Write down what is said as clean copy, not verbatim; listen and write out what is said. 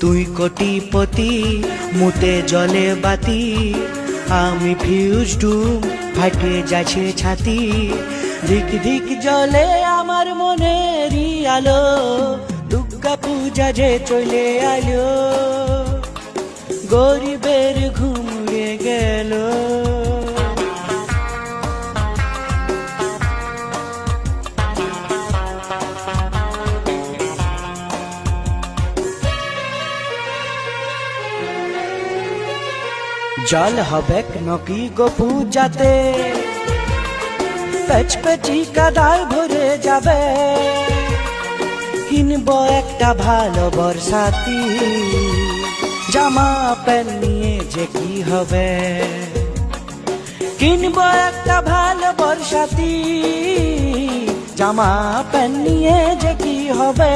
তুই কোটিপতি মুতে জলে বাতি, আমি ফিউজ ডুম ফাটে যাচ্ছে ছাতি। ধিক ধিক জলে আমার মনেরই আলো, দুর্গা পূজা যে চলে আলো, গরিবের ঘুম উড়ে গেল। জল হবে নকি গো পূজাতে, পেচপেচি কাদায় ভরে যাবে। কিনব একটা ভালো বর্ষাতি, জামা প্যান্ট নিয়ে যে কি হবে। কিনব একটা ভালো বর্ষাতি, জামা প্যান্ট নিয়ে যে কি হবে।